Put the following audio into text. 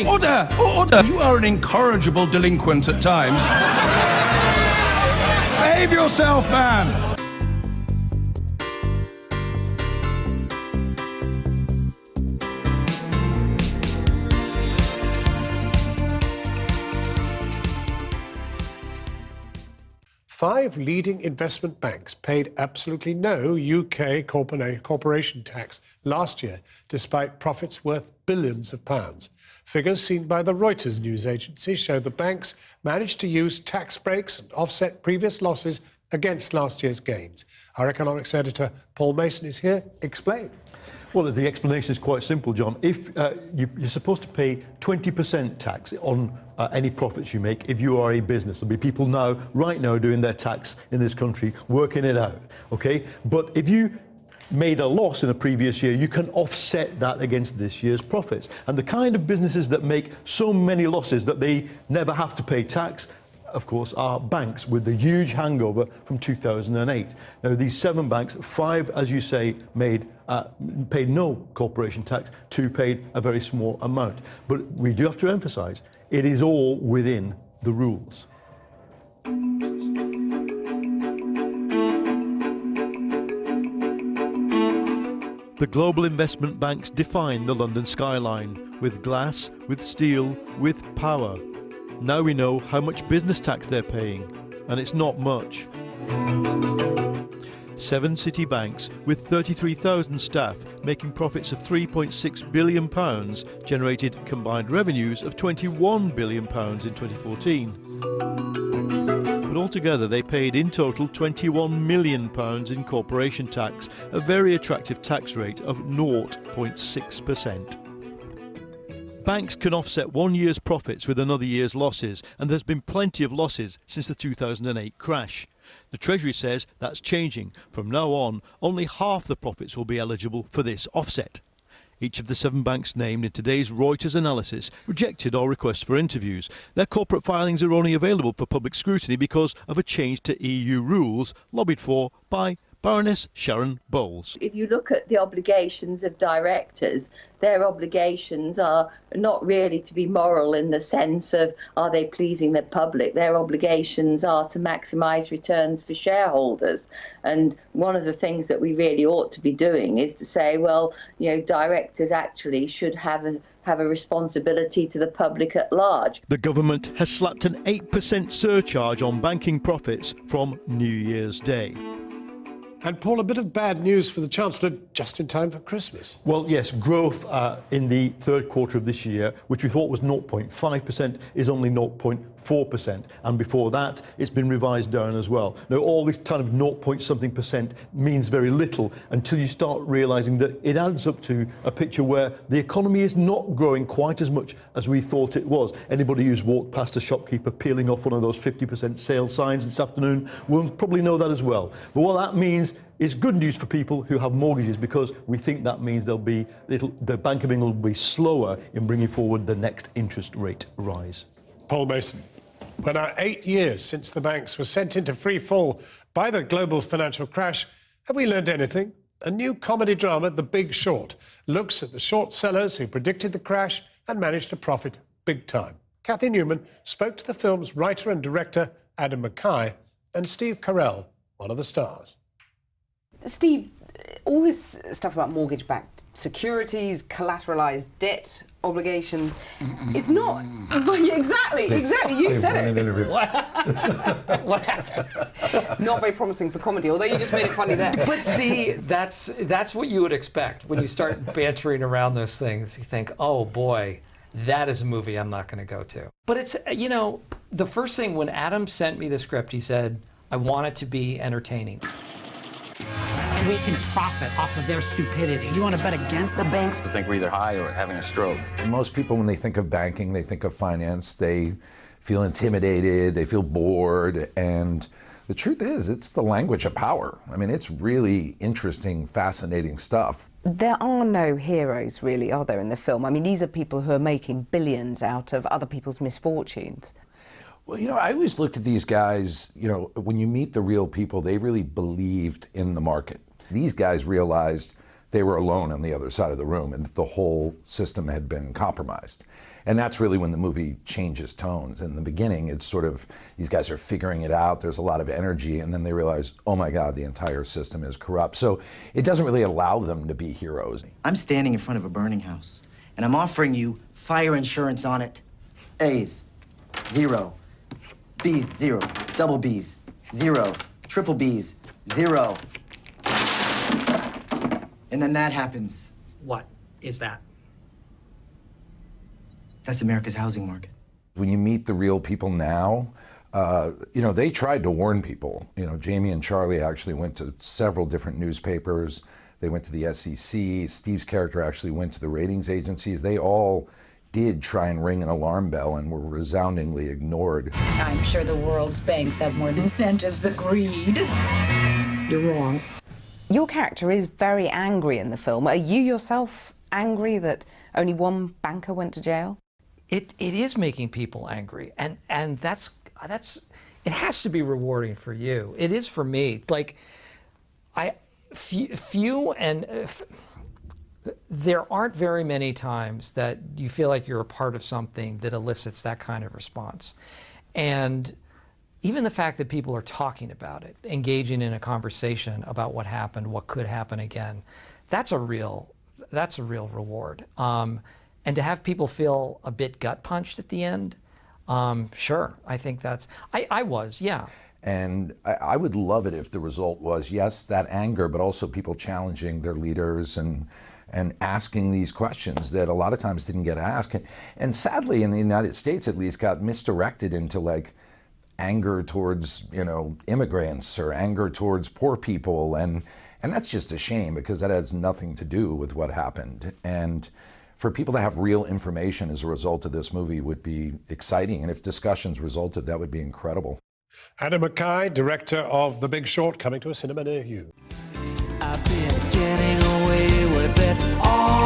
Order! Order! You are an incorrigible delinquent at times. Behave yourself, man! Five leading investment banks paid absolutely no UK corporation tax last year, despite profits worth billions of pounds. Figures seen by the Reuters news agency show the banks managed to use tax breaks and offset previous losses against last year's gains. Our economics editor, Paul Mason, is here. Explain. Well, the explanation is quite simple, John. If you're supposed to pay 20% tax on any profits you make if you are a business. There'll be people right now, doing their tax in this country, working it out, okay? But if you made a loss in a previous year, you can offset that against this year's profits. And the kind of businesses that make so many losses that they never have to pay tax, of course, are banks with the huge hangover from 2008. Now, these 7 banks, 5, as you say, paid no corporation tax, 2 paid a very small amount. But we do have to emphasize, it is all within the rules. The global investment banks define the London skyline, with glass, with steel, with power. Now we know how much business tax they're paying, and it's not much. 7 city banks with 33,000 staff making profits of £3.6 billion generated combined revenues of £21 billion in 2014. But altogether they paid in total £21 million in corporation tax, a very attractive tax rate of 0.6%. Banks can offset one year's profits with another year's losses, and there's been plenty of losses since the 2008 crash. The Treasury says that's changing. From now on, only half the profits will be eligible for this offset. Each of the 7 banks named in today's Reuters analysis rejected our request for interviews. Their corporate filings are only available for public scrutiny because of a change to EU rules lobbied for by Baroness Sharon Bowles. If you look at the obligations of directors, their obligations are not really to be moral in the sense of are they pleasing the public. Their obligations are to maximise returns for shareholders. And one of the things that we really ought to be doing is to say, well, directors actually should have a responsibility to the public at large. The government has slapped an 8% surcharge on banking profits from New Year's Day. And Paul, a bit of bad news for the Chancellor just in time for Christmas. Well, yes, growth in the third quarter of this year, which we thought was 0.5%, is only 0.4%. And before that, it's been revised down as well. Now, all this kind of 0.something% means very little until you start realising that it adds up to a picture where the economy is not growing quite as much as we thought it was. Anybody who's walked past a shopkeeper peeling off one of those 50% sale signs this afternoon will probably know that as well. But what that means is good news for people who have mortgages, because we think that means the Bank of England will be slower in bringing forward the next interest rate rise. Paul Mason. Well, now 8 years since the banks were sent into free fall by the global financial crash, have we learned anything? A new comedy drama, The Big Short, looks at the short sellers who predicted the crash and managed to profit big time. Cathy Newman spoke to the film's writer and director, Adam Mackay, and Steve Carell, one of the stars. Steve, all this stuff about mortgage-backed securities, collateralized debt obligations, it's not... Exactly, you said it. What happened? Not very promising for comedy, although you just made it funny there. But see, that's what you would expect when you start bantering around those things. You think, oh boy, that is a movie I'm not going to go to. But it's, the first thing when Adam sent me the script, he said, I want it to be entertaining. And we can profit off of their stupidity. You want to bet against the banks? I think we're either high or having a stroke. Most people, when they think of banking, they think of finance, they feel intimidated, they feel bored, and the truth is, it's the language of power. I mean, it's really interesting, fascinating stuff. There are no heroes, really, are there, in the film? I mean, these are people who are making billions out of other people's misfortunes. Well, I always looked at these guys, when you meet the real people, they really believed in the market. These guys realized they were alone on the other side of the room and that the whole system had been compromised. And that's really when the movie changes tones. In the beginning, it's sort of, these guys are figuring it out, there's a lot of energy, and then they realize, oh my God, the entire system is corrupt. So it doesn't really allow them to be heroes. I'm standing in front of a burning house, and I'm offering you fire insurance on it. A's, 0. B's, 0. Double B's, 0. Triple B's, 0. And then that happens. What is that? That's America's housing market. When you meet the real people now, you know, they tried to warn people. You know, Jamie and Charlie actually went to several different newspapers. They went to the SEC. Steve's character actually went to the ratings agencies. They all did try and ring an alarm bell and were resoundingly ignored. I'm sure the world's banks have more incentives than greed. You're wrong. Your character is very angry in the film. Are you yourself angry that only one banker went to jail? It is making people angry, and that's it has to be rewarding for you. It is for me. Like, there aren't very many times that you feel like you're a part of something that elicits that kind of response. And even the fact that people are talking about it, engaging in a conversation about what happened, what could happen again, that's a real reward. And to have people feel a bit gut punched at the end, sure, I think I was, yeah. And I would love it if the result was, yes, that anger, but also people challenging their leaders and asking these questions that a lot of times didn't get asked. And sadly, in the United States at least, got misdirected into like anger towards, you know, immigrants or anger towards poor people. And that's just a shame, because that has nothing to do with what happened. And for people to have real information as a result of this movie would be exciting. And if discussions resulted, that would be incredible. Adam McKay, director of The Big Short, coming to a cinema near you. I've been getting away with it all